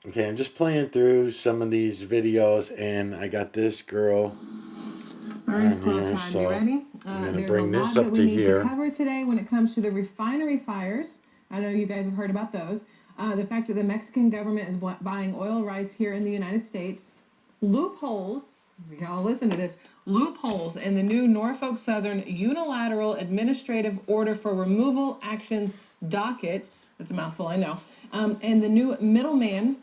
Okay, I'm just playing through some of these videos, and I got this girl All right, on Squirrel here, Tribe, you so ready? I'm gonna There's a bring this lot that up we to need to here. cover today when it comes to the refinery fires. I know you guys have heard about those. The fact that the Mexican government is buying oil rights here in the United States. Loopholes, y'all listen to this, loopholes in the new Norfolk Southern Unilateral Administrative Order for Removal Actions docket. That's a mouthful, I know. And the new middleman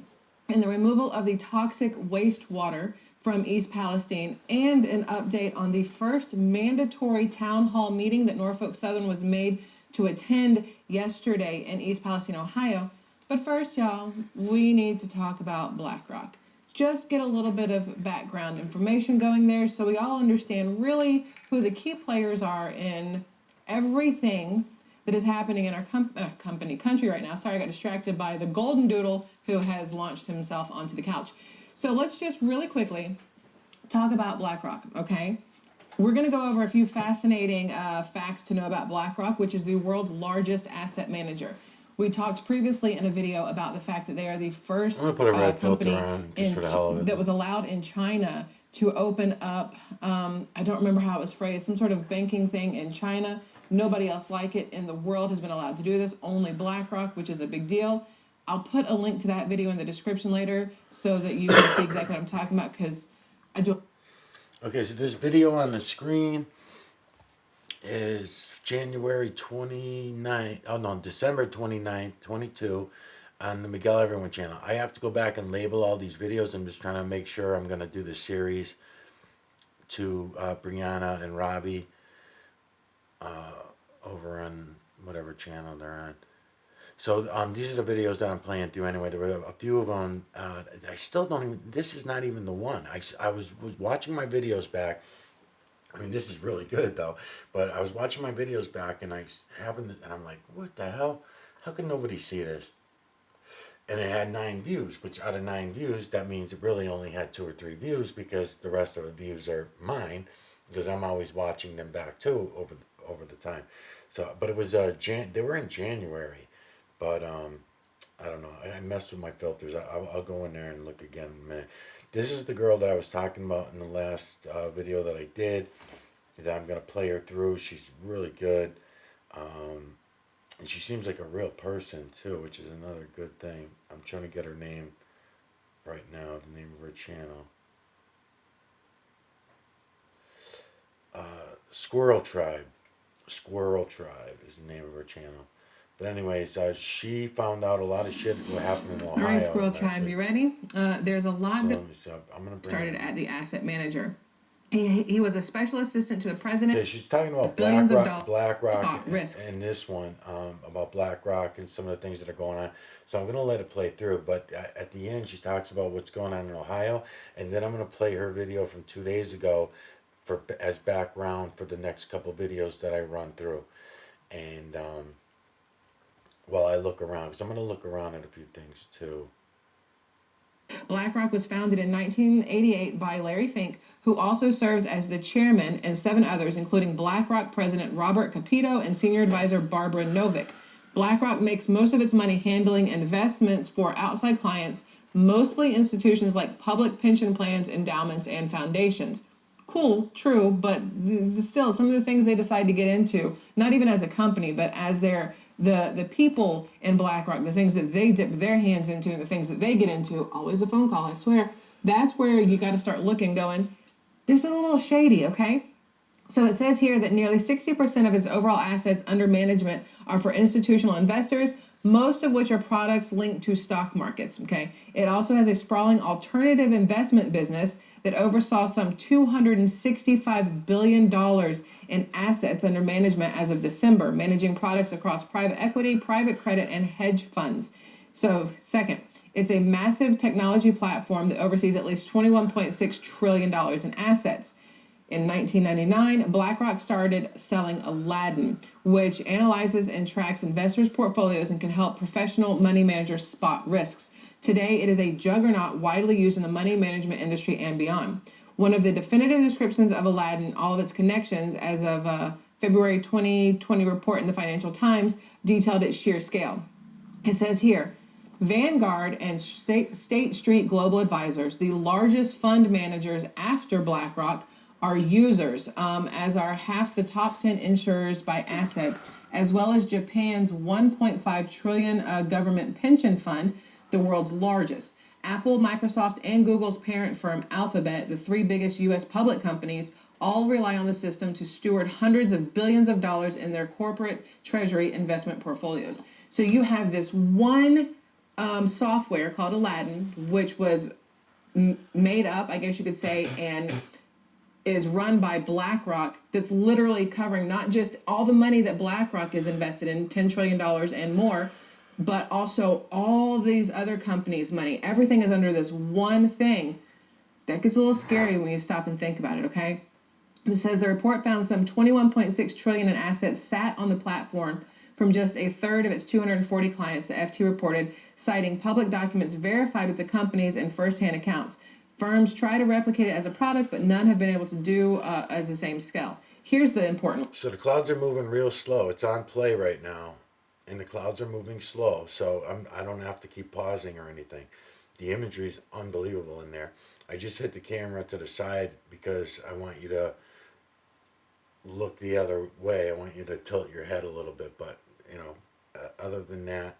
and the removal of the toxic wastewater from East Palestine, and an update on the first mandatory town hall meeting that Norfolk Southern was made to attend yesterday in East Palestine, Ohio. But first, y'all, we need to talk about BlackRock. Just get a little bit of background information going there so we all understand really who the key players are in everything that is happening in our country right now. Sorry, I got distracted by the golden doodle who has launched himself onto the couch. So let's just really quickly talk about BlackRock, okay? We're going to go over a few fascinating facts to know about BlackRock, which is the world's largest asset manager. We talked previously in a video about the fact that they are the I'm first gonna put a red filter company on just for the hell of it. that was allowed in China to open up, I don't remember how it was phrased, some sort of banking thing in China. Nobody else like it in the world has been allowed to do this, only BlackRock, which is a big deal. I'll put a link to that video in the description later so that you can see exactly what I'm talking about, because I do. Okay, so this video on the screen is January 29th. Oh no, December 29th, 22, on the Miguel Everyone channel. I have to go back and label all these videos. I'm just trying to make sure I'm gonna do the series to Brianna and Robbie over on whatever channel they're on. So these are the videos that I'm playing through anyway. There were a few of them. I still don't even. This is not even the one. I was watching my videos back. I mean, this is really good though. But I was watching my videos back, and I happened, and I'm like, what the hell? How can nobody see this? And it had 9 views, which out of 9 views, that means it really only had 2 or 3 views because the rest of the views are mine, because I'm always watching them back too over the time. So, but it was they were in January, but I don't know. I messed with my filters. I'll go in there and look again in a minute. This is the girl that I was talking about in the last video that I did. That I'm gonna play her through. She's really good. Um, and she seems like a real person too, which is another good thing. I'm trying to get her name right now, the name of her channel. Squirrel Tribe. Squirrel Tribe is the name of her channel. But anyways, she found out a lot of shit what happened in All right, Ohio. Squirrel Tribe, you ready? There's a lot that So I'm gonna bring started her at in. the asset manager. He was a special assistant to the president. Okay, she's talking about Billions of dollars BlackRock, spot risks. and this one about BlackRock and some of the things that are going on. So I'm gonna let it play through. But at the end, she talks about what's going on in Ohio, and then I'm gonna play her video from 2 days ago for as background for the next couple videos that I run through. And while I look around, because I'm gonna look around at a few things too. BlackRock was founded in 1988 by Larry Fink, who also serves as the chairman, and 7 others, including BlackRock President Robert Capito and senior advisor Barbara Novick. BlackRock makes most of its money handling investments for outside clients, mostly institutions like public pension plans, endowments, and foundations. Cool, true, but still, some of the things they decide to get into, not even as a company, but as the people in BlackRock, the things that they dip their hands into and the things that they get into, always a phone call, I swear. That's where you got to start looking, going, this is a little shady, okay? So it says here that nearly 60% of its overall assets under management are for institutional investors, most of which are products linked to stock markets. Okay. It also has a sprawling alternative investment business that oversaw some $265 billion in assets under management as of December, managing products across private equity, private credit, and hedge funds. So, second, it's a massive technology platform that oversees at least $21.6 trillion in assets. In 1999, BlackRock started selling Aladdin, which analyzes and tracks investors' portfolios and can help professional money managers spot risks. Today, it is a juggernaut widely used in the money management industry and beyond. One of the definitive descriptions of Aladdin, all of its connections, as of February 2020 report in the Financial Times, detailed its sheer scale. It says here, Vanguard and State Street Global Advisors, the largest fund managers after BlackRock, are users, as are half the top 10 insurers by assets, as well as Japan's 1.5 trillion government pension fund, the world's largest. Apple, Microsoft, and Google's parent firm Alphabet, the three biggest U.S. public companies, all rely on the system to steward hundreds of billions of dollars in their corporate treasury investment portfolios. So you have this one software called Aladdin, which was made up, I guess you could say, and is run by BlackRock, that's literally covering not just all the money that BlackRock is invested in, $10 trillion and more, but also all these other companies' money. Everything is under this one thing. That gets a little scary when you stop and think about it, okay? It says the report found some 21.6 trillion in assets sat on the platform from just a third of its 240 clients, the FT reported, citing public documents verified with the companies and first-hand accounts. Firms try to replicate it as a product, but none have been able to do as the same scale. Here's the important. So the clouds are moving real slow. It's on play right now, and the clouds are moving slow. So I don't have to keep pausing or anything. The imagery is unbelievable in there. I just hit the camera to the side because I want you to look the other way. I want you to tilt your head a little bit, but other than that,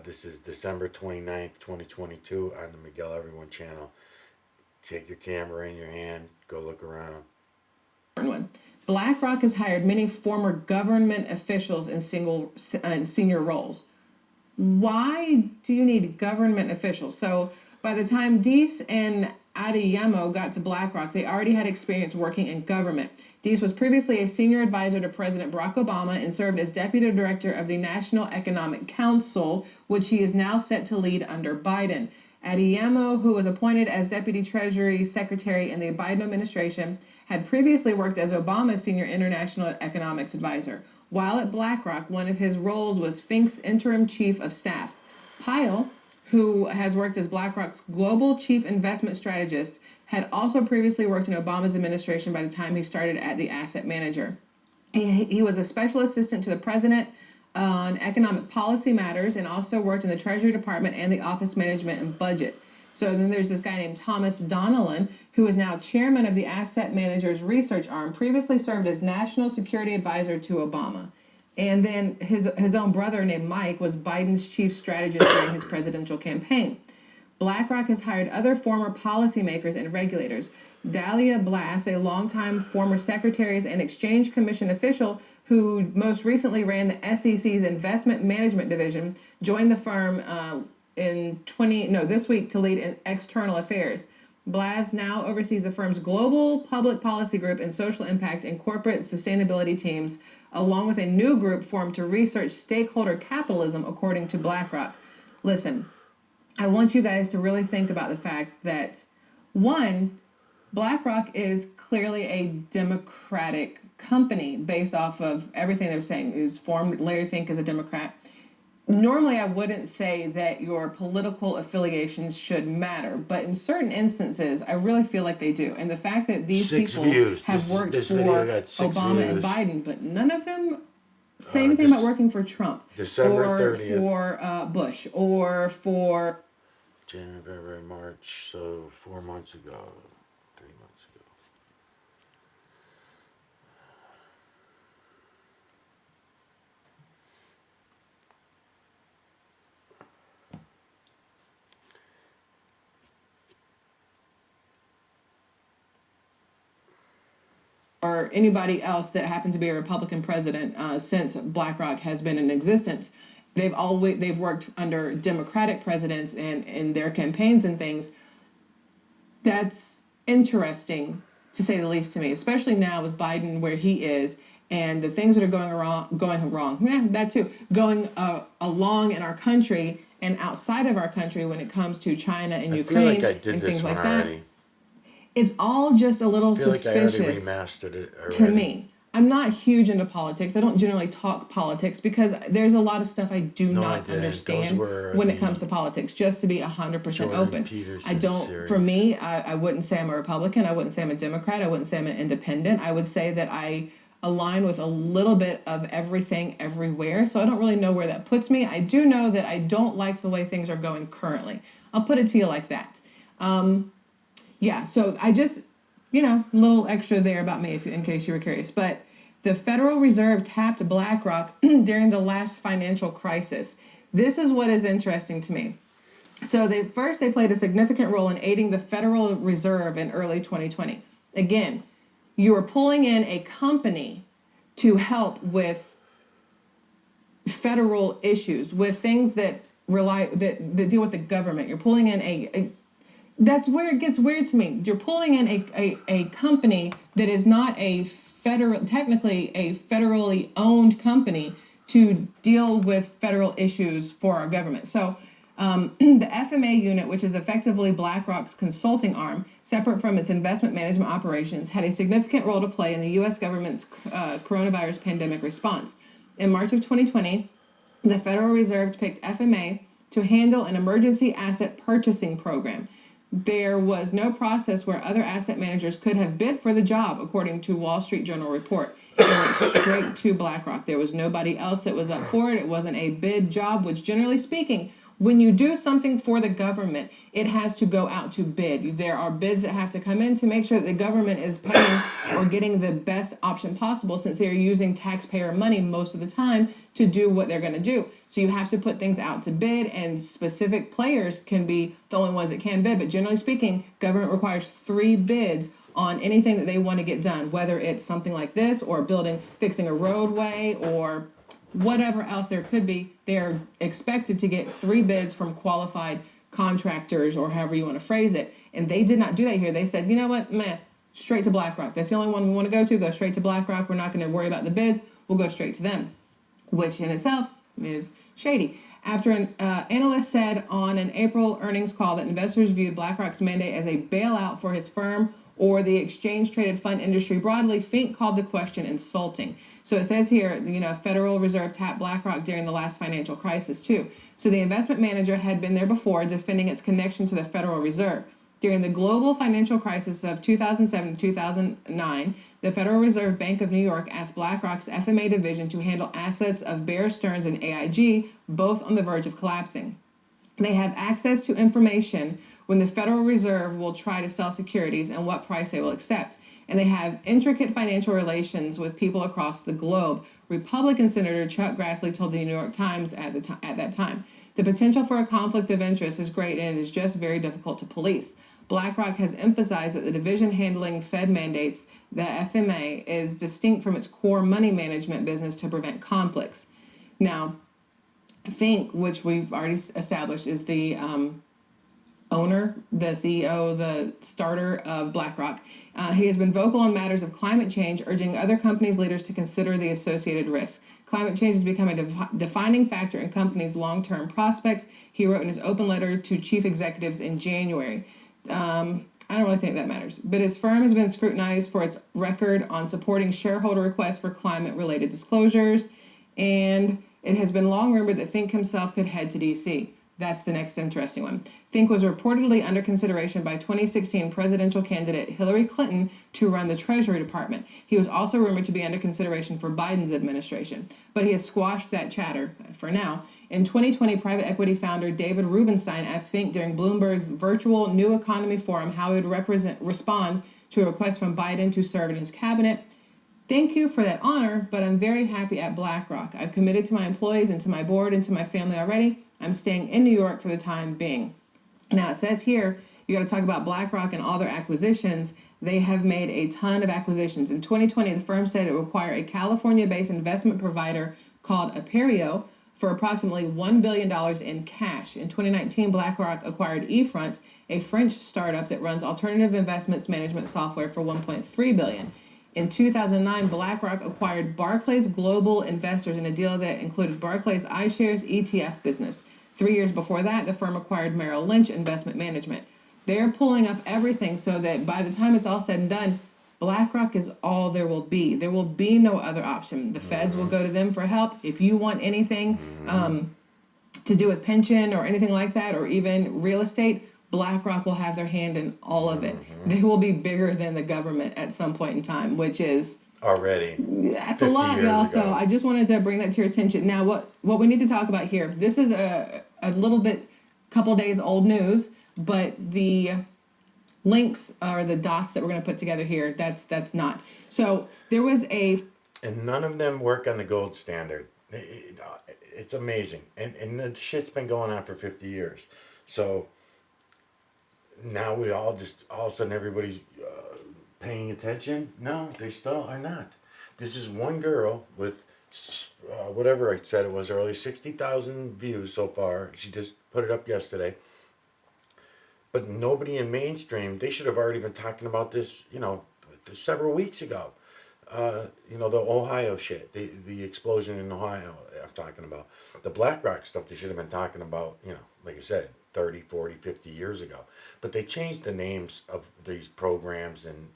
this is December 29th, 2022 on the Miguel Everyone channel. Take your camera in your hand, go look around. One. BlackRock has hired many former government officials in senior roles. Why do you need government officials? So by the time Deese and Adeyemo got to BlackRock, they already had experience working in government. Deese was previously a senior advisor to President Barack Obama and served as deputy director of the National Economic Council, which he is now set to lead under Biden. Adeyemo, who was appointed as Deputy Treasury Secretary in the Biden administration, had previously worked as Obama's senior international economics advisor. While at BlackRock, one of his roles was Fink's interim chief of staff. Pyle, who has worked as BlackRock's global chief investment strategist, had also previously worked in Obama's administration by the time he started at the asset manager. He was a special assistant to the president on economic policy matters and also worked in the Treasury Department and the Office Management and Budget. So then there's this guy named Thomas Donnellan, who is now chairman of the asset manager's research arm, previously served as national security advisor to Obama. And then his own brother named Mike was Biden's chief strategist during his presidential campaign. BlackRock has hired other former policymakers and regulators. Dahlia Blass, a longtime former Secretaries and Exchange Commission official who most recently ran the SEC's Investment Management Division, joined the firm this week to lead external affairs. Blass now oversees the firm's global public policy group and social impact and corporate sustainability teams, along with a new group formed to research stakeholder capitalism, according to BlackRock. Listen, I want you guys to really think about the fact that, one, BlackRock is clearly a Democratic company based off of everything they're saying. It was formed, Larry Fink is a Democrat. Normally, I wouldn't say that your political affiliations should matter, but in certain instances, I really feel like they do. And the fact that these people have worked for Obama and Biden, but none of them say anything about working for Trump December 30th. Or for Bush or for January, February, March, so 4 months ago, 3 months ago. or anybody else that happened to be a Republican president since BlackRock has been in existence. They've worked under Democratic presidents and in their campaigns and things. That's interesting, to say the least, to me, especially now with Biden where he is and the things that are going wrong, that too, going along in our country and outside of our country when it comes to China and Ukraine and things like that. It's all just a little suspicious. Like I already remastered it already. To me. I'm not huge into politics. I don't generally talk politics because there's a lot of stuff I do not understand when it comes to politics, just to be 100% open. I don't, series. For me, I wouldn't say I'm a Republican. I wouldn't say I'm a Democrat. I wouldn't say I'm an independent. I would say that I align with a little bit of everything everywhere. So I don't really know where that puts me. I do know that I don't like the way things are going currently. I'll put it to you like that. Yeah, so I just, a little extra there about me, if in case you were curious. But the Federal Reserve tapped BlackRock during the last financial crisis. This is what is interesting to me. So they played a significant role in aiding the Federal Reserve in early 2020. Again, you are pulling in a company to help with federal issues, with things that that deal with the government. You're pulling in that's where it gets weird to me. You're pulling in a company that is not technically a federally owned company to deal with federal issues for our government. So the FMA unit, which is effectively BlackRock's consulting arm, separate from its investment management operations, had a significant role to play in the U.S. government's coronavirus pandemic response. In March of 2020, the Federal Reserve picked FMA to handle an emergency asset purchasing program. There was no process where other asset managers could have bid for the job, according to Wall Street Journal report. It went straight to BlackRock. There was nobody else that was up for it. It wasn't a bid job, which generally speaking, when you do something for the government, it has to go out to bid. There are bids that have to come in to make sure that the government is paying or getting the best option possible, since they're using taxpayer money most of the time to do what they're going to do. So you have to put things out to bid, and specific players can be the only ones that can bid. But generally speaking, government requires 3 bids on anything that they want to get done, whether it's something like this or fixing a roadway or whatever else there could be. They're expected to get 3 bids from qualified contractors, or however you want to phrase it. And they did not do that here. They said, you know what, straight to BlackRock. That's the only one we want to go to. Go straight to BlackRock. We're not going to worry about the bids. We'll go straight to them, which in itself is shady. After an analyst said on an April earnings call that investors viewed BlackRock's mandate as a bailout for his firm or the exchange-traded fund industry broadly, Fink called the question insulting. So it says here, Federal Reserve tapped BlackRock during the last financial crisis too. So the investment manager had been there before, defending its connection to the Federal Reserve. During the global financial crisis of 2007 to 2009, the Federal Reserve Bank of New York asked BlackRock's FMA division to handle assets of Bear Stearns and AIG, both on the verge of collapsing. They have access to information when the Federal Reserve will try to sell securities and what price they will accept. And they have intricate financial relations with people across the globe. Republican Senator Chuck Grassley told the New York Times at that time, the potential for a conflict of interest is great, and it is just very difficult to police. BlackRock has emphasized that the division handling Fed mandates, the FMA, is distinct from its core money management business to prevent conflicts. Now, Fink, which we've already established, is the owner, the CEO, the starter of BlackRock. He has been vocal on matters of climate change, urging other companies' leaders to consider the associated risks. Climate change has become a defining factor in companies' long-term prospects, he wrote in his open letter to chief executives in January. I don't really think that matters, but his firm has been scrutinized for its record on supporting shareholder requests for climate-related disclosures, and it has been long rumored that Fink himself could head to D.C. That's the next interesting one. Fink was reportedly under consideration by 2016 presidential candidate Hillary Clinton to run the Treasury Department. He was also rumored to be under consideration for Biden's administration, but he has squashed that chatter for now. In 2020, private equity founder David Rubenstein asked Fink during Bloomberg's virtual New Economy Forum how he would respond to a request from Biden to serve in his cabinet. Thank you for that honor, but I'm very happy at BlackRock. I've committed to my employees and to my board and to my family already. I'm staying in New York for the time being. Now, it says here, you got to talk about BlackRock and all their acquisitions. They have made a ton of acquisitions. In 2020, the firm said it would acquire a California-based investment provider called Aperio for approximately $1 billion in cash. In 2019, BlackRock acquired eFront, a French startup that runs alternative investments management software, for $1.3 billion. In 2009, BlackRock acquired Barclays Global Investors in a deal that included Barclays iShares ETF business. 3 years before that, the firm acquired Merrill Lynch Investment Management. They're pulling up everything so that by the time it's all said and done, BlackRock is all there will be. There will be no other option. The feds will go to them for help. If you want anything to do with pension or anything like that, or even real estate, BlackRock will have their hand in all of it. They will be bigger than the government at some point in time, which is already That's a 50 lot, y'all. years So ago. I just wanted to bring that to your attention. Now, what we need to talk about here. This is a little bit, couple days old news, but the links are the dots that we're going to put together here. That's not. So there was a And none of them work on the gold standard. It's amazing. And the shit's been going on for 50 years. So now we all just, all of a sudden, everybody's paying attention. No, they still are not. This is one girl with whatever I said it was earlier, 60,000 views so far. She just put it up yesterday. But nobody in mainstream, they should have already been talking about this, several weeks ago. The Ohio shit, the explosion in Ohio, I'm talking about. The BlackRock stuff, they should have been talking about, like I said, 30, 40, 50 years ago. But they changed the names of these programs and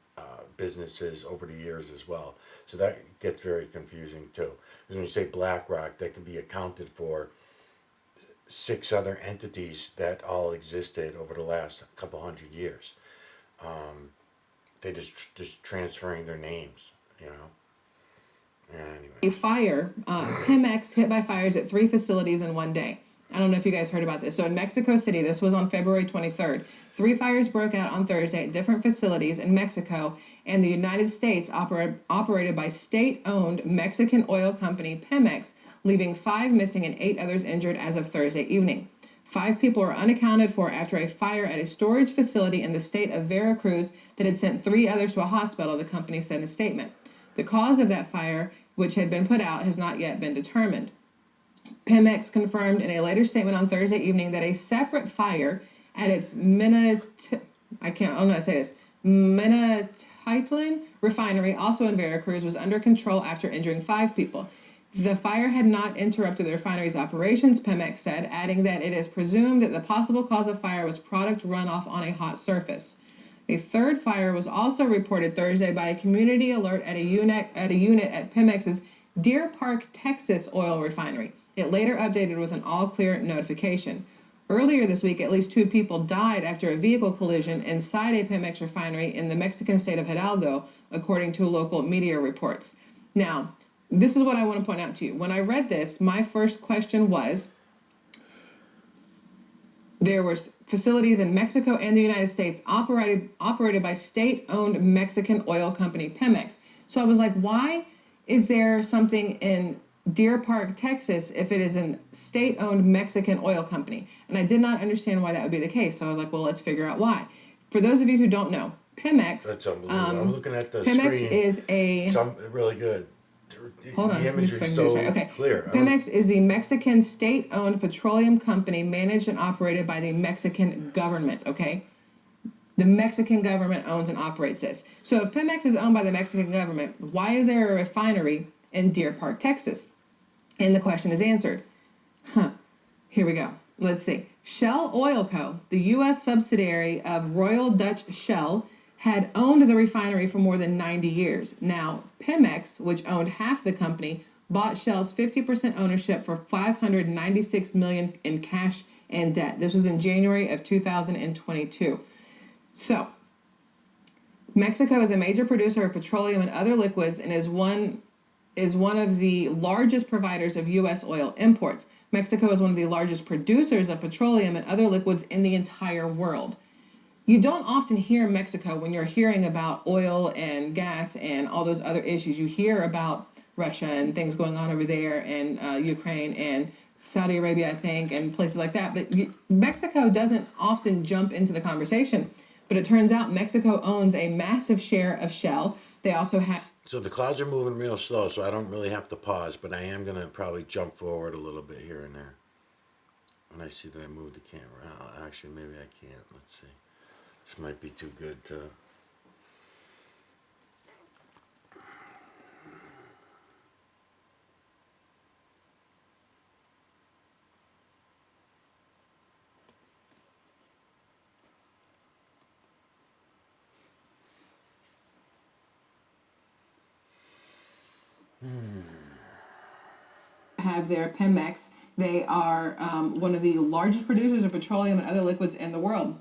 businesses over the years as well. So that gets very confusing too. Because when you say BlackRock, that can be accounted for six other entities that all existed over the last couple hundred years. They just transferring their names, you know. a Anyway, fire, Pemex hit by fires at 3 facilities in one day. I don't know if you guys heard about this. So in Mexico City, this was on February 23rd. 3 fires broke out on Thursday at different facilities in Mexico and the United States, operated by state-owned Mexican oil company Pemex, leaving 5 missing and 8 others injured as of Thursday evening. 5 people were unaccounted for after a fire at a storage facility in the state of Veracruz that had sent 3 others to a hospital, the company said in a statement. The cause of that fire, which had been put out, has not yet been determined. Pemex confirmed in a later statement on Thursday evening that a separate fire at its I don't know how to say this, Minatitlán refinery, also in Veracruz, was under control after injuring 5 people. The fire had not interrupted the refinery's operations, Pemex said, adding that it is presumed that the possible cause of fire was product runoff on a hot surface. A 3rd fire was also reported Thursday by a community alert at a unit at Pemex's Deer Park, Texas oil refinery. It later updated with an all-clear notification. Earlier this week, at least 2 people died after a vehicle collision inside a Pemex refinery in the Mexican state of Hidalgo, according to local media reports. Now, this is what I want to point out to you. When I read this, my first question was, there were facilities in Mexico and the United States operated by state-owned Mexican oil company Pemex. So I was like, why is there something in Deer Park, Texas, if it is a state-owned Mexican oil company? And I did not understand why that would be the case. So I was like, well, let's figure out why. For those of you who don't know, Pemex. that's unbelievable. I'm looking at the Pemex screen. is a. Some really good. Hold on, The let me imagery just is figure this so right. Okay. clear. Pemex is the Mexican state-owned petroleum company managed and operated by the Mexican government, okay? The Mexican government owns and operates this. So if Pemex is owned by the Mexican government, why is there a refinery in Deer Park, Texas? And the question is answered. Here we go. Let's see. Shell Oil Co., the U.S. subsidiary of Royal Dutch Shell, had owned the refinery for more than 90 years. Now, Pemex, which owned half the company, bought Shell's 50% ownership for $596 million in cash and debt. This was in January of 2022. So, Mexico is a major producer of petroleum and other liquids and is one of the largest providers of U.S. oil imports. Mexico is one of the largest producers of petroleum and other liquids in the entire world. You don't often hear Mexico when you're hearing about oil and gas and all those other issues. You hear about Russia and things going on over there, and Ukraine and Saudi Arabia, I think, and places like that. But Mexico doesn't often jump into the conversation. But it turns out Mexico owns a massive share of Shell. They also have. So the clouds are moving real slow, so I don't really have to pause, but I am going to probably jump forward a little bit here and there. When I see that I moved the camera. Actually, maybe I can't. Let's see. This might be too good to. Have their Pemex. They are one of the largest producers of petroleum and other liquids in the world.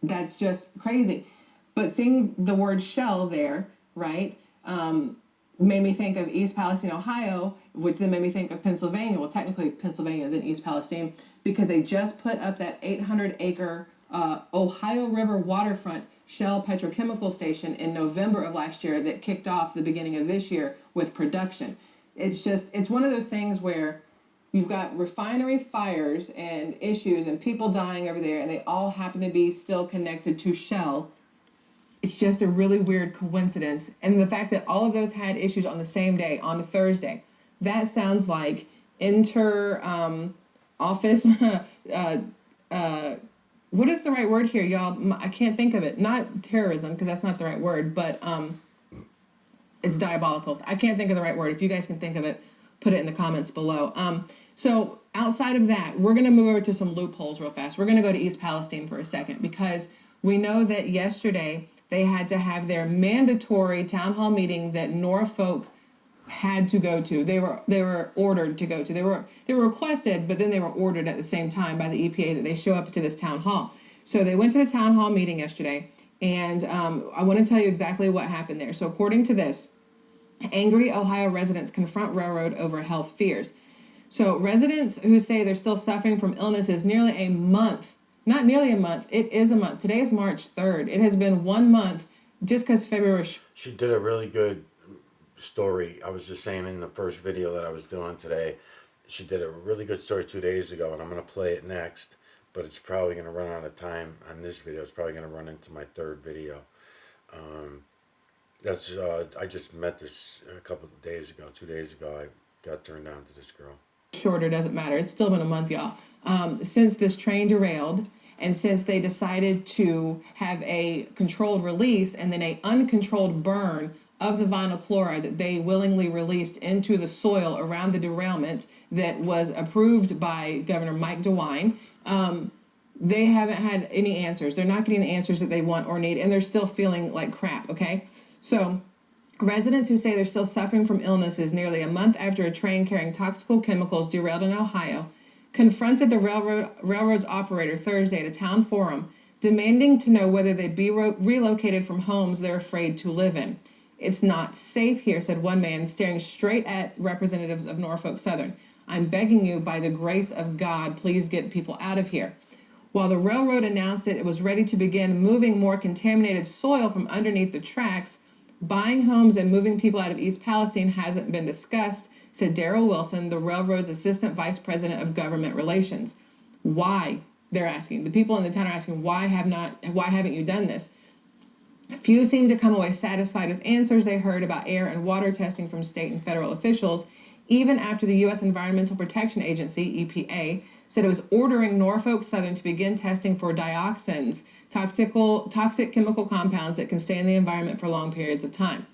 That's just crazy. But seeing the word Shell there, right? made me think of East Palestine, Ohio, which then made me think of Pennsylvania. Well, technically Pennsylvania, then East Palestine, because they just put up that 800-acre Ohio River waterfront Shell petrochemical station in November of last year that kicked off the beginning of this year with production. It's one of those things where you've got refinery fires and issues and people dying over there, and they all happen to be still connected to Shell. It's just a really weird coincidence. And the fact that all of those had issues on the same day, on a Thursday, that sounds like inter office. What is the right word here, y'all? I can't think of it. Not terrorism, because that's not the right word, but it's diabolical. I can't think of the right word. If you guys can think of it, put it in the comments below. So outside of that, we're going to move over to some loopholes real fast. We're going to go to East Palestine for a second, because we know that yesterday they had to have their mandatory town hall meeting that Norfolk had to go to. They were ordered to go to. They were requested, but then they were ordered at the same time by the EPA that they show up to this town hall. So they went to the town hall meeting yesterday, and I want to tell you exactly what happened there. So according to this, angry Ohio residents confront railroad over health fears. So residents who say they're still suffering from illnesses nearly a month, not nearly a month, it is a month. Today is March 3rd. It has been 1 month just because February. She did a really good story. I was just saying in the first video that I was doing today, she did a really good story 2 days ago, and I'm going to play it next, but it's probably going to run out of time on this video. It's probably going to run into my third video. That's I just met this a couple of days ago, 2 days ago. I got turned on to this girl. Shorter doesn't matter. It's still been a month, y'all. Since this train derailed, and since they decided to have a controlled release and then a uncontrolled burn of the vinyl chloride that they willingly released into the soil around the derailment that was approved by Governor Mike DeWine, they haven't had any answers. They're not getting the answers that they want or need, and they're still feeling like crap, okay? So residents who say they're still suffering from illnesses nearly a month after a train carrying toxic chemicals derailed in Ohio confronted the railroad's operator Thursday at a town forum, demanding to know whether they'd be relocated from homes they're afraid to live in. It's not safe here, said one man, staring straight at representatives of Norfolk Southern. I'm begging you, by the grace of God, please get people out of here. While the railroad announced that it was ready to begin moving more contaminated soil from underneath the tracks, buying homes and moving people out of East Palestine hasn't been discussed, said Darrell Wilson, the railroad's assistant vice president of government relations. Why? They're asking. The people in the town are asking, why haven't you done this? Few seem to come away satisfied with answers they heard about air and water testing from state and federal officials, even after the U.S. Environmental Protection Agency, EPA, said it was ordering Norfolk Southern to begin testing for dioxins, toxic chemical compounds that can stay in the environment for long periods of time.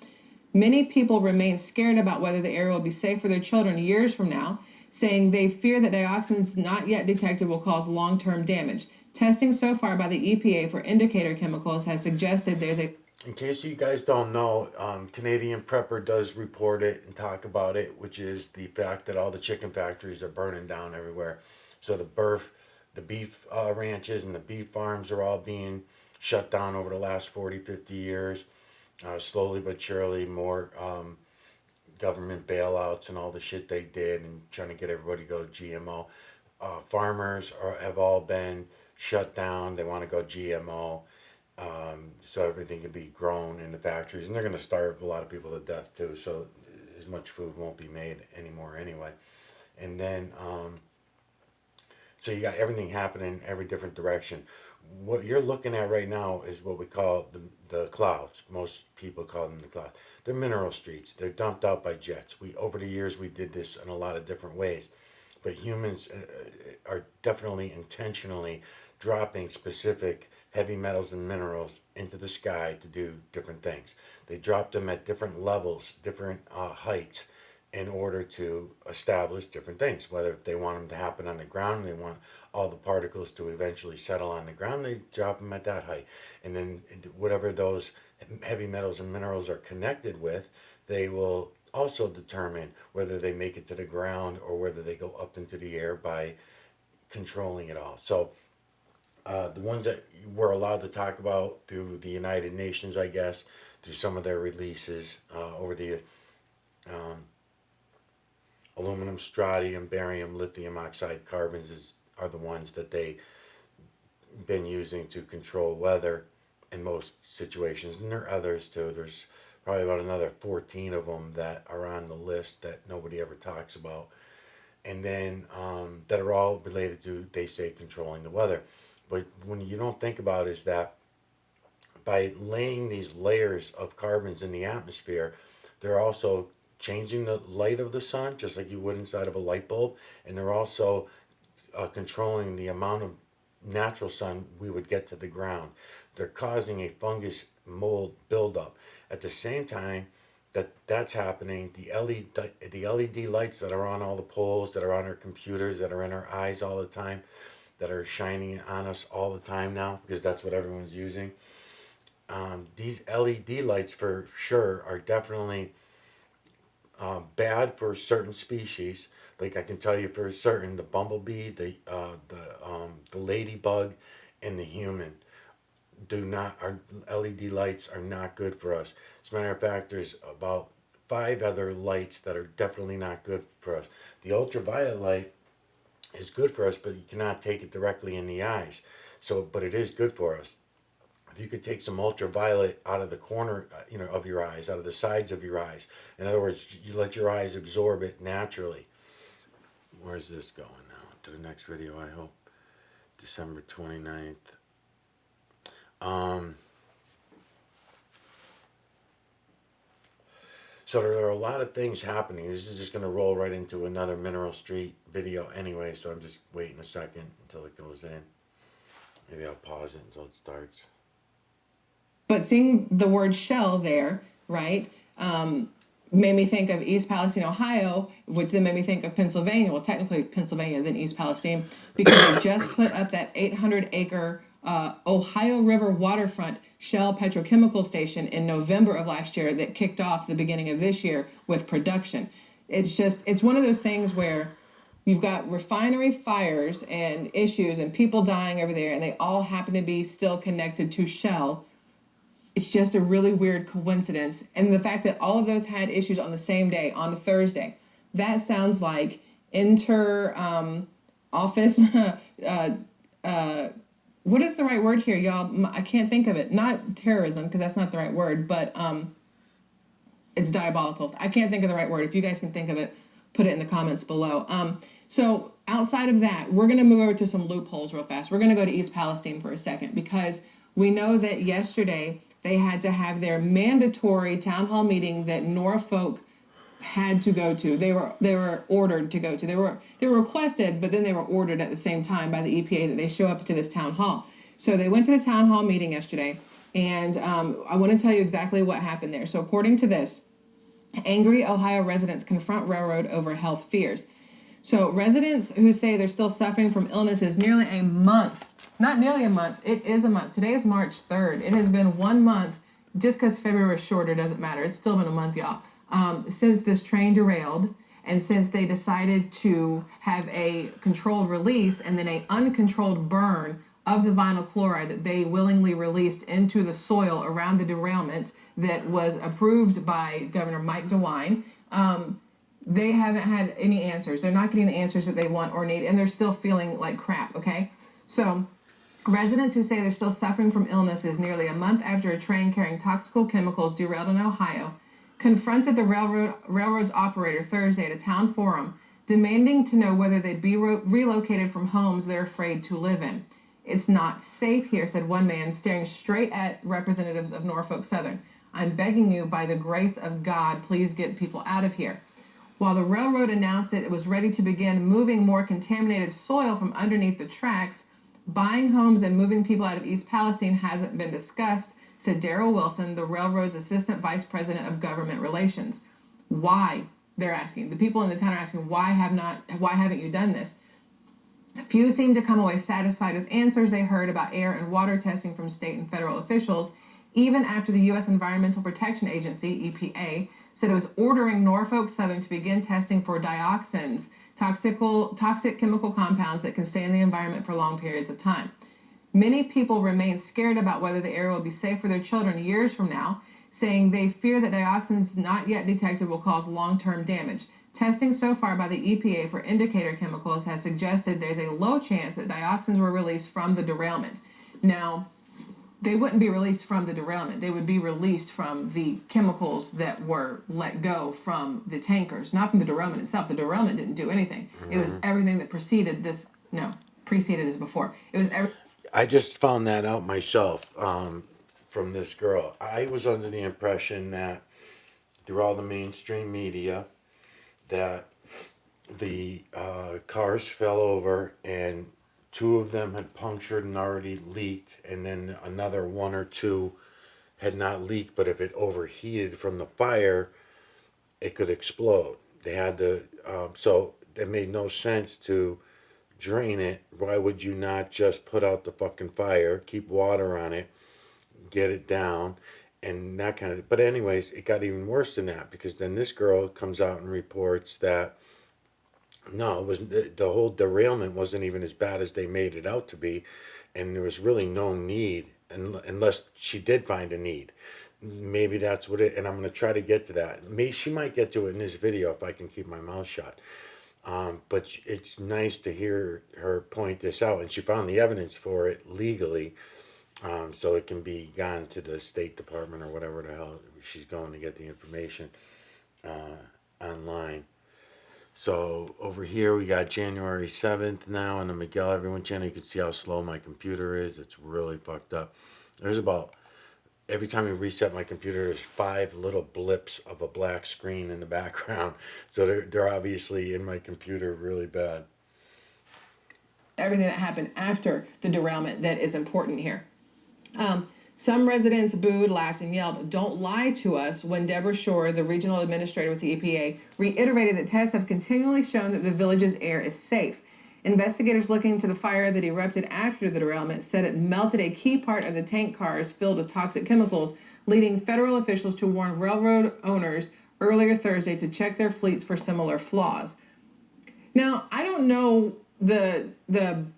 Many people remain scared about whether the air will be safe for their children years from now, saying they fear that dioxins not yet detected will cause long-term damage. Testing so far by the EPA for indicator chemicals has suggested there's a... In case you guys don't know, Canadian Prepper does report it and talk about it, which is the fact that all the chicken factories are burning down everywhere. So the beef ranches and the beef farms are all being shut down over the last 40, 50 years. Slowly but surely, more government bailouts and all the shit they did and trying to get everybody to go to GMO. Farmers have all been shut down. They want to go GMO, so everything can be grown in the factories, and they're going to starve a lot of people to death too. So as much food won't be made anymore anyway. And then, so you got everything happening in every different direction. What you're looking at right now is what we call the clouds. Most people call them the clouds. They're mineral streets. They're dumped out by jets. Over the years, we did this in a lot of different ways. But humans are definitely intentionally dropping specific heavy metals and minerals into the sky to do different things. They drop them at different levels, different heights, in order to establish different things. Whether if they want them to happen on the ground, they want all the particles to eventually settle on the ground, they drop them at that height. And then whatever those heavy metals and minerals are connected with, they will also determine whether they make it to the ground or whether they go up into the air by controlling it all. So the ones that we're allowed to talk about through the United Nations, I guess, through some of their releases over the Um, Aluminum, strontium, barium, lithium oxide carbons are the ones that they've been using to control weather in most situations. And there are others too. There's probably about another 14 of them that are on the list that nobody ever talks about. And then that are all related to, they say, controlling the weather. But when you don't think about is that by laying these layers of carbons in the atmosphere, they're also changing the light of the sun, just like you would inside of a light bulb, and they're also controlling the amount of natural sun we would get to the ground. They're causing a fungus mold buildup. At the same time that that's happening, the LED lights that are on all the poles, that are on our computers, that are in our eyes all the time, that are shining on us all the time now, because that's what everyone's using. These LED lights for sure are definitely bad for certain species. Like I can tell you for certain, the bumblebee, the ladybug, and the human do not. Our LED lights are not good for us. As a matter of fact, there's about 5 other lights that are definitely not good for us. The ultraviolet light is good for us, but you cannot take it directly in the eyes. So, but it is good for us. If you could take some ultraviolet out of the corner, of your eyes, out of the sides of your eyes. In other words, you let your eyes absorb it naturally. Where's this going now? To the next video, I hope. December 29th. Um, so there are a lot of things happening. This is just going to roll right into another Mineral Street video anyway, so I'm just waiting a second until it goes in. Maybe I'll pause it until it starts. But seeing the word shell there, right, made me think of East Palestine, Ohio, which then made me think of Pennsylvania. Well, technically Pennsylvania, then East Palestine, because they just put up that 800-acre Ohio River waterfront Shell petrochemical station in November of last year that kicked off the beginning of this year with production. It's one of those things where you've got refinery fires and issues and people dying over there, and they all happen to be still connected to Shell. It's just a really weird coincidence. And the fact that all of those had issues on the same day, on a Thursday, that sounds like office. What is the right word here, y'all? I can't think of it. Not terrorism, because that's not the right word, but it's diabolical. I can't think of the right word. If you guys can think of it, put it in the comments below. So outside of that, we're going to move over to some loopholes real fast. We're going to go to East Palestine for a second, because we know that yesterday they had to have their mandatory town hall meeting that Norfolk had to go to. They were ordered to go to. They were requested, but then they were ordered at the same time by the EPA that they show up to this town hall. So they went to the town hall meeting yesterday, and I want to tell you exactly what happened there. So according to this, angry Ohio residents confront railroad over health fears. So residents who say they're still suffering from illnesses nearly a month, not nearly a month, it is a month. Today is March 3rd. It has been 1 month, just because February is shorter doesn't matter. It's still been a month, y'all, since this train derailed, and since they decided to have a controlled release and then an uncontrolled burn of the vinyl chloride that they willingly released into the soil around the derailment that was approved by Governor Mike DeWine. They haven't had any answers. They're not getting the answers that they want or need, and they're still feeling like crap, okay? So residents who say they're still suffering from illnesses nearly a month after a train carrying toxic chemicals derailed in Ohio confronted the railroad's operator Thursday at a town forum, demanding to know whether they'd be relocated from homes they're afraid to live in. It's not safe here, said one man, staring straight at representatives of Norfolk Southern. I'm begging you, by the grace of God, please get people out of here. While the railroad announced that it was ready to begin moving more contaminated soil from underneath the tracks, buying homes and moving people out of East Palestine hasn't been discussed, said Darrell Wilson, the railroad's assistant vice president of government relations. Why? They're asking. The people in the town are asking, why haven't you done this? Few seem to come away satisfied with answers they heard about air and water testing from state and federal officials, even after the U.S. Environmental Protection Agency, EPA, said it was ordering Norfolk Southern to begin testing for dioxins, toxic chemical compounds that can stay in the environment for long periods of time. Many people remain scared about whether the air will be safe for their children years from now, saying they fear that dioxins not yet detected will cause long-term damage. Testing so far by the EPA for indicator chemicals has suggested there's a low chance that dioxins were released from the derailment. Now, they wouldn't be released from the derailment. They would be released from the chemicals that were let go from the tankers, not from the derailment itself. The derailment didn't do anything. It was everything that preceded this. No, preceded is before. It was every. I just found that out myself from this girl. I was under the impression that through all the mainstream media that the cars fell over and two of them had punctured and already leaked, and then another one or two had not leaked, but if it overheated from the fire, it could explode. They had to, so it made no sense to drain it. Why would you not just put out the fucking fire, keep water on it, get it down, and that kind of. But anyways, it got even worse than that because then this girl comes out and reports that no, it wasn't. The whole derailment wasn't even as bad as they made it out to be, and there was really no need, unless she did find a need. Maybe that's what it. And I'm gonna try to get to that. Maybe she might get to it in this video if I can keep my mouth shut. But it's nice to hear her point this out, and she found the evidence for it legally, so it can be gone to the State Department or whatever the hell she's going to get the information online. So over here we got January 7th now on the Miguel Everyone channel. You can see how slow my computer is. It's really fucked up. There's about, every time you reset my computer, there's 5 little blips of a black screen in the background. So they're obviously in my computer really bad. Everything that happened after the derailment that is important here. Some residents booed, laughed, and yelled, "Don't lie to us," when Deborah Shore, the regional administrator with the EPA, reiterated that tests have continually shown that the village's air is safe. Investigators looking into the fire that erupted after the derailment said it melted a key part of the tank cars filled with toxic chemicals, leading federal officials to warn railroad owners earlier Thursday to check their fleets for similar flaws. Now, I don't know the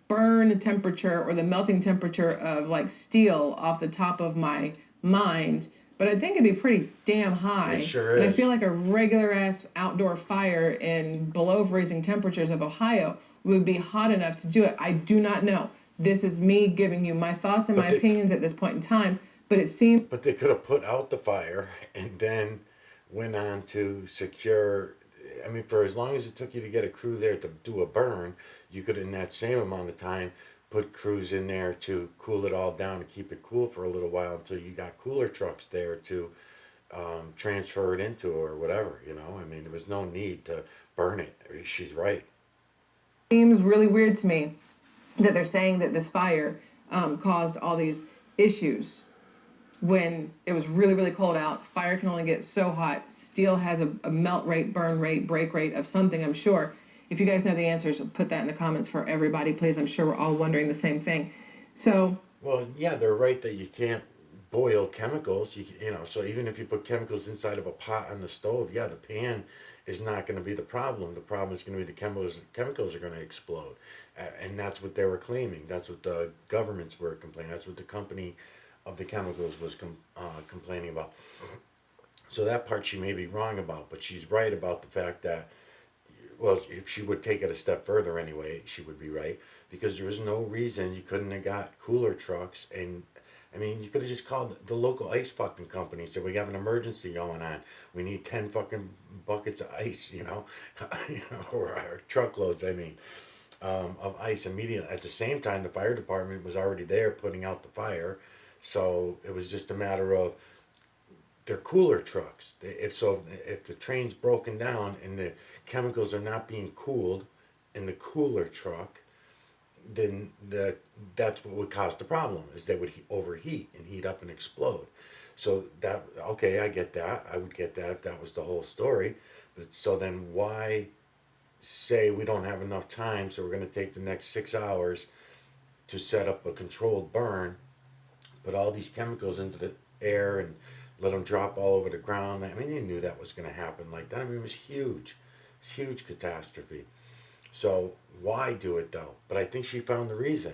burn temperature or the melting temperature of like steel off the top of my mind, but I think it'd be pretty damn high. It sure And I is. feel like a regular ass outdoor fire in below freezing temperatures of Ohio would be hot enough to do it. I do not know. This is me giving you my thoughts and my opinions at this point in time, but it seems. But they could have put out the fire and then went on to secure. I mean, for as long as it took you to get a crew there to do a burn, you could, in that same amount of time, put crews in there to cool it all down and keep it cool for a little while until you got cooler trucks there to transfer it into or whatever. You know, I mean, there was no need to burn it. She's right. Seems really weird to me that they're saying that this fire caused all these issues when it was really, really cold out. Fire can only get so hot. Steel has a melt rate, burn rate, break rate of something, I'm sure. If you guys know the answers, put that in the comments for everybody, please. I'm sure we're all wondering the same thing. So, Well, yeah, they're right that you can't boil chemicals. You know, so even if you put chemicals inside of a pot on the stove, yeah, the pan is not going to be the problem. The problem is going to be the chemicals. Chemicals are going to explode, and that's what they were claiming. That's what the governments were complaining. That's what the company of the chemicals was complaining about. So that part she may be wrong about, but she's right about the fact that, well, if she would take it a step further anyway, she would be right because there was no reason you couldn't have got cooler trucks. And I mean, you could have just called the local ice fucking company and said, we have an emergency going on. We need 10 fucking buckets of ice, you know, or truckloads, I mean, of ice immediately. At the same time, the fire department was already there putting out the fire. So it was just a matter of, they're cooler trucks. If the train's broken down and the chemicals are not being cooled in the cooler truck, then that's what would cause the problem. Is they would overheat and heat up and explode. So that, okay, I get that. I would get that if that was the whole story. But so then why say we don't have enough time? So we're going to take the next 6 hours to set up a controlled burn, put all these chemicals into the air and let them drop all over the ground. I mean, they knew that was going to happen like that. I mean, it was huge catastrophe. So why do it though? But I think she found the reason,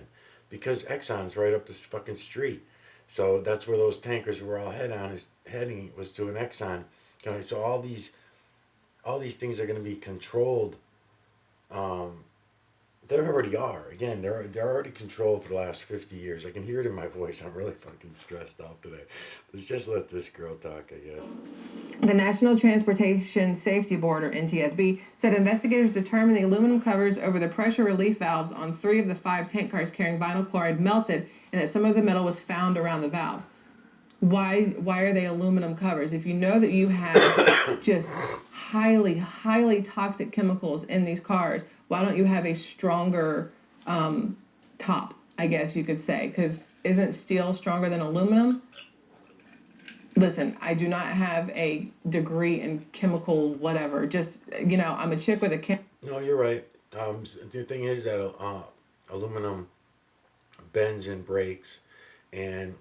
because Exxon's right up this fucking street. So that's where those tankers were all heading was to an Exxon. Okay, so all these things are going to be controlled. Um, they already are. Again, they're already controlled for the last 50 years. I can hear it in my voice. I'm really fucking stressed out today. Let's just let this girl talk, I guess. The National Transportation Safety Board, or NTSB, said investigators determined the aluminum covers over the pressure relief valves on 3 of the 5 tank cars carrying vinyl chloride melted, and that some of the metal was found around the valves. Why are they aluminum covers? If you know that you have just highly toxic chemicals in these cars, why don't you have a stronger top, I guess you could say? Because isn't steel stronger than aluminum? Listen, I do not have a degree in chemical whatever. Just, I'm a chick with a No, you're right. The thing is that aluminum bends and breaks, and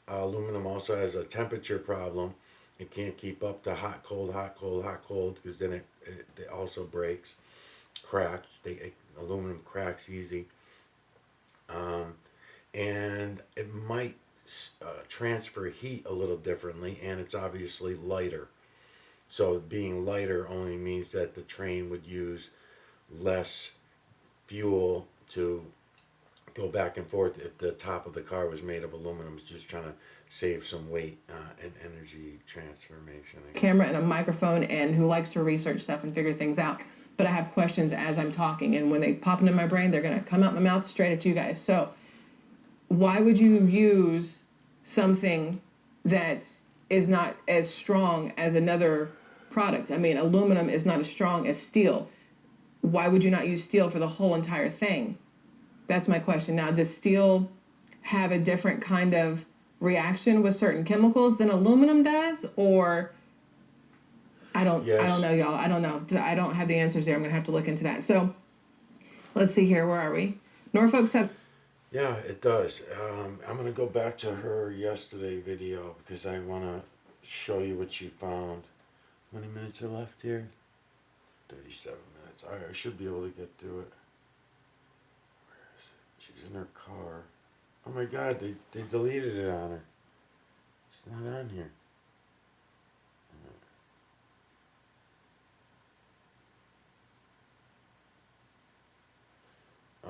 aluminum also has a temperature problem. It can't keep up to hot, cold, hot, cold, hot, cold, because then it also breaks, cracks. Aluminum cracks easy, um, and it might transfer heat a little differently, and it's obviously lighter. So being lighter only means that the train would use less fuel to go back and forth if the top of the car was made of aluminum. It's just trying to save some weight and energy transformation. camera and a microphone and who likes to research stuff and figure things out. But I have questions as I'm talking, and when they pop into my brain, they're gonna come out my mouth straight at you guys. So why would you use something that is not as strong as another product? I mean, aluminum is not as strong as steel. Why would you not use steel for the whole entire thing? That's my question. Now, does steel have a different kind of reaction with certain chemicals than aluminum does, or I don't know, y'all. I don't know. I don't have the answers there. I'm gonna have to look into that. So let's see here. Where are we? Norfolk Southern. Yeah, it does. I'm gonna go back to her yesterday video because I want to show you what she found. How many minutes are left here? 37 minutes. I should be able to get through it. Where is it? She's in her car. Oh my god, they deleted it on her. It's not on here.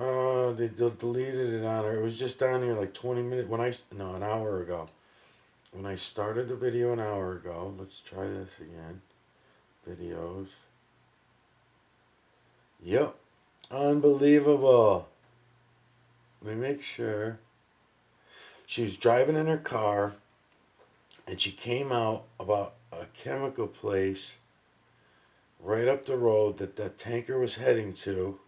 Oh, they deleted it on her. It was just down here like 20 minutes an hour ago. When I started the video an hour ago, let's try this again. Videos. Yep. Unbelievable. Let me make sure. She was driving in her car and she came out about a chemical place right up the road that the tanker was heading to.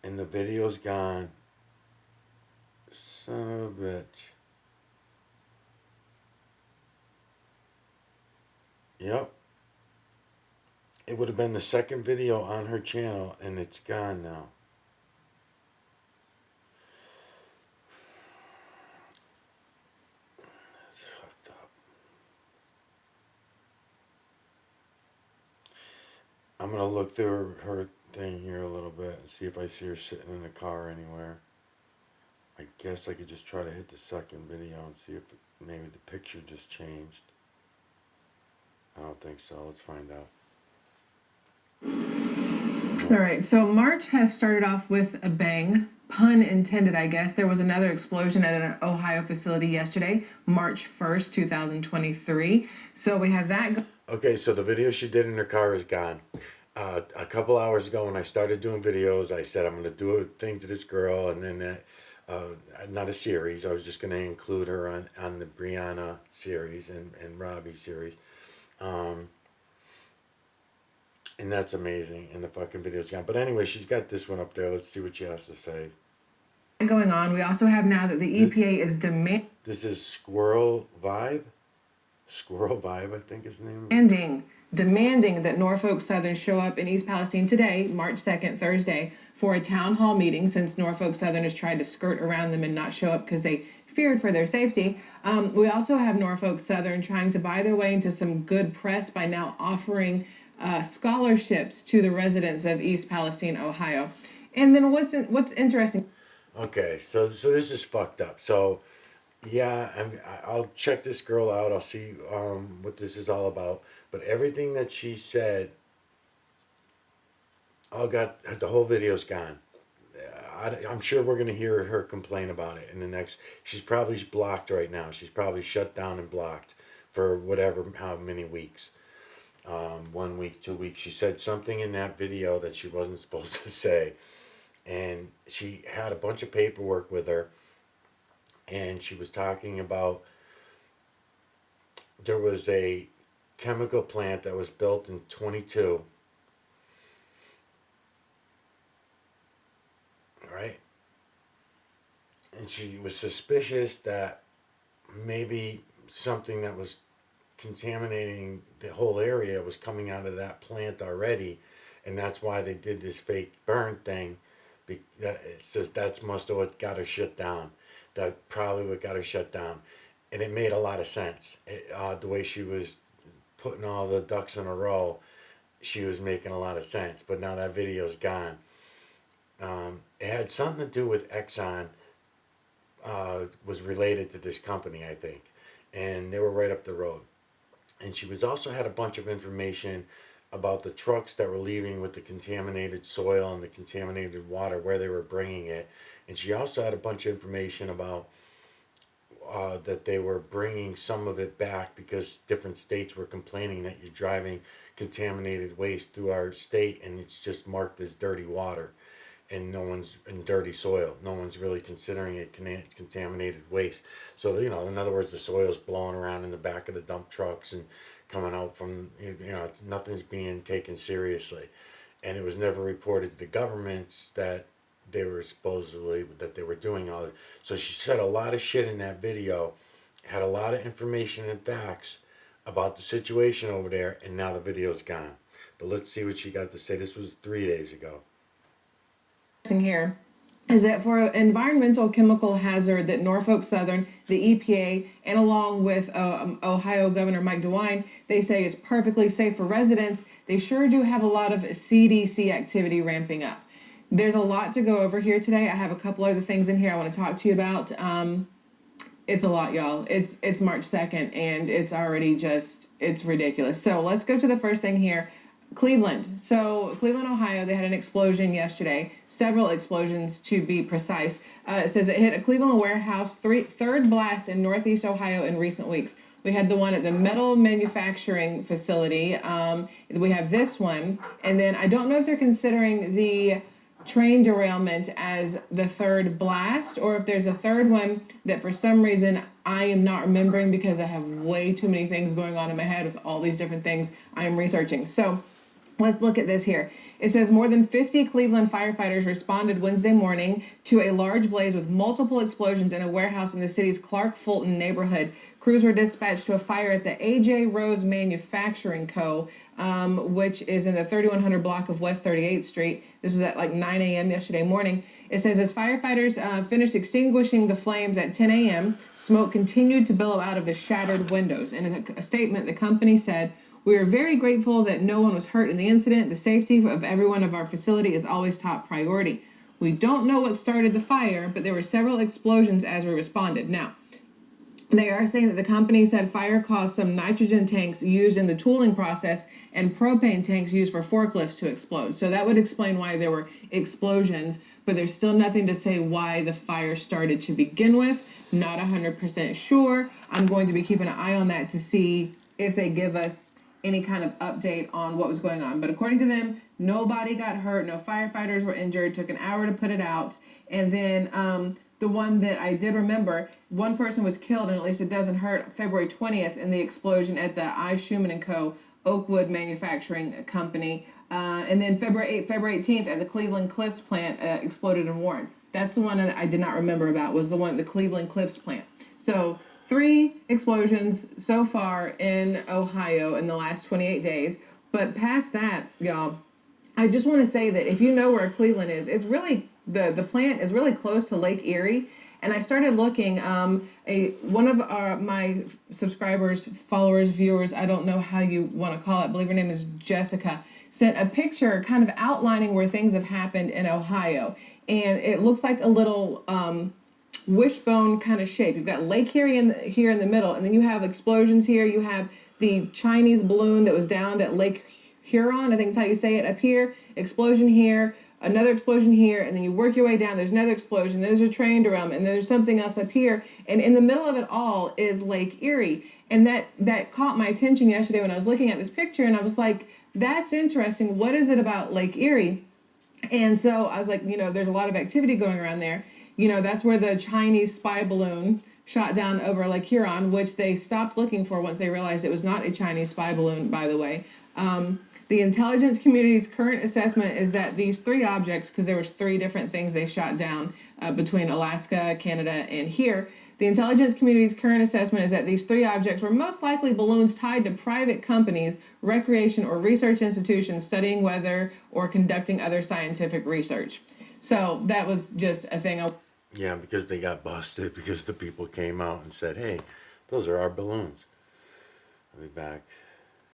And the video's gone. Son of a bitch. Yep. It would have been the second video on her channel, and it's gone now. That's fucked up. I'm going to look through her thing here a little bit and see if I see her sitting in the car anywhere. I guess I could just try to hit the second video and see if maybe the picture just changed. I don't think so. Let's find out. All right, so March has started off with a bang, pun intended, I guess. There was another explosion at an Ohio facility yesterday, March 1st, 2023. So we have that. Okay, so the video she did in her car is gone. A couple hours ago when I started doing videos, I said I'm going to do a thing to this girl, and then not a series. I was just going to include her on the Brianna series and Robbie series. And that's amazing. And the fucking video's gone. But anyway, she's got this one up there. Let's see what she has to say. Going on, we also have now that the EPA is demanding. This is Squirrel Vibe. Squirrel Vibe, I think is the name. Demanding that Norfolk Southern show up in East Palestine today, March 2nd, Thursday, for a town hall meeting, since Norfolk Southern has tried to skirt around them and not show up because they feared for their safety. We also have Norfolk Southern trying to buy their way into some good press by now offering scholarships to the residents of East Palestine, Ohio. And then what's interesting? Okay, so this is fucked up. So yeah, I'll check this girl out. I'll see what this is all about. But everything that she said, all got the whole video's gone. I'm sure we're gonna hear her complain about it in the next. She's probably blocked right now. She's probably shut down and blocked for whatever how many weeks. 1 week, 2 weeks. She said something in that video that she wasn't supposed to say, and she had a bunch of paperwork with her, and she was talking about there was a chemical plant that was built in 22, right? And she was suspicious that maybe something that was contaminating the whole area was coming out of that plant already, and that's why they did this fake burn thing. It says that must have what got her shut down. That probably what got her shut down, and it made a lot of sense. The way she was putting all the ducks in a row, she was making a lot of sense. But now that video's gone. It had something to do with Exxon. Was related to this company, I think, and they were right up the road. And she was also had a bunch of information about the trucks that were leaving with the contaminated soil and the contaminated water, where they were bringing it. And she also had a bunch of information about that they were bringing some of it back because different states were complaining that you're driving contaminated waste through our state and it's just marked as dirty water and no one's in dirty soil. No one's really considering it contaminated waste. So in other words, the soil's blowing around in the back of the dump trucks and coming out from nothing's being taken seriously, and it was never reported to the governments that they were supposedly that they were doing all that. So she said a lot of shit in that video, had a lot of information and facts about the situation over there, and now the video's gone. But let's see what she got to say. This was 3 days ago. Here is that for an environmental chemical hazard that Norfolk Southern, the EPA, and along with Ohio Governor Mike DeWine, they say is perfectly safe for residents. They sure do have a lot of CDC activity ramping up. There's a lot to go over here today. I have a couple other things in here I want to talk to you about. It's a lot, y'all. It's March 2nd, and it's already it's ridiculous. So let's go to the first thing here. Cleveland. So Cleveland, Ohio, they had an explosion yesterday. Several explosions to be precise. It says it hit a Cleveland warehouse, third blast in Northeast Ohio in recent weeks. We had the one at the metal manufacturing facility. We have this one. And then I don't know if they're considering the train derailment as the third blast or if there's a third one that for some reason I am not remembering because I have way too many things going on in my head with all these different things I am researching. So let's look at this here. It says more than 50 Cleveland firefighters responded Wednesday morning to a large blaze with multiple explosions in a warehouse in the city's Clark Fulton neighborhood. Crews were dispatched to a fire at the A.J. Rose Manufacturing Co., which is in the 3100 block of West 38th Street. This was at like 9 a.m. yesterday morning. It says as firefighters finished extinguishing the flames at 10 a.m., smoke continued to billow out of the shattered windows. In a statement, the company said, "We are very grateful that no one was hurt in the incident. The safety of everyone of our facility is always top priority. We don't know what started the fire, but there were several explosions as we responded." Now, they are saying that the company said fire caused some nitrogen tanks used in the tooling process and propane tanks used for forklifts to explode. So that would explain why there were explosions, but there's still nothing to say why the fire started to begin with. Not 100% sure. I'm going to be keeping an eye on that to see if they give us any kind of update on what was going on. But according to them, nobody got hurt, no firefighters were injured, took an hour to put it out. And then the one that I did remember, one person was killed and at least a dozen hurt February 20th in the explosion at the I. Schumann & Co. Oakwood Manufacturing Company. And then February 18th at the Cleveland Cliffs plant exploded in Warren. That's the one that I did not remember about, was the one at the Cleveland Cliffs plant. So 3 explosions so far in Ohio in the last 28 days. But past that, y'all, I just want to say that if you know where Cleveland is, it's really, the plant is really close to Lake Erie. And I started looking, one of my subscribers, followers, viewers, I don't know how you want to call it, I believe her name is Jessica, sent a picture kind of outlining where things have happened in Ohio. And it looks like a little wishbone kind of shape. You've got Lake Erie here in the middle, and then you have explosions here. You have the Chinese balloon that was downed at Lake Huron, I think is how you say it, up here. Explosion here, another explosion here, and then you work your way down. There's another explosion. There's a train drum, and there's something else up here. And in the middle of it all is Lake Erie. And that caught my attention yesterday when I was looking at this picture, and I was like, that's interesting. What is it about Lake Erie? And so I was like, there's a lot of activity going around there. That's where the Chinese spy balloon shot down over Lake Huron, which they stopped looking for once they realized it was not a Chinese spy balloon, by the way. The intelligence community's current assessment is that these three objects, because there was three different things they shot down between Alaska, Canada, and here, the intelligence community's current assessment is that these three objects were most likely balloons tied to private companies, recreation, or research institutions studying weather or conducting other scientific research. So that was just a thing. Yeah, because they got busted because the people came out and said, hey, those are our balloons. I'll be back.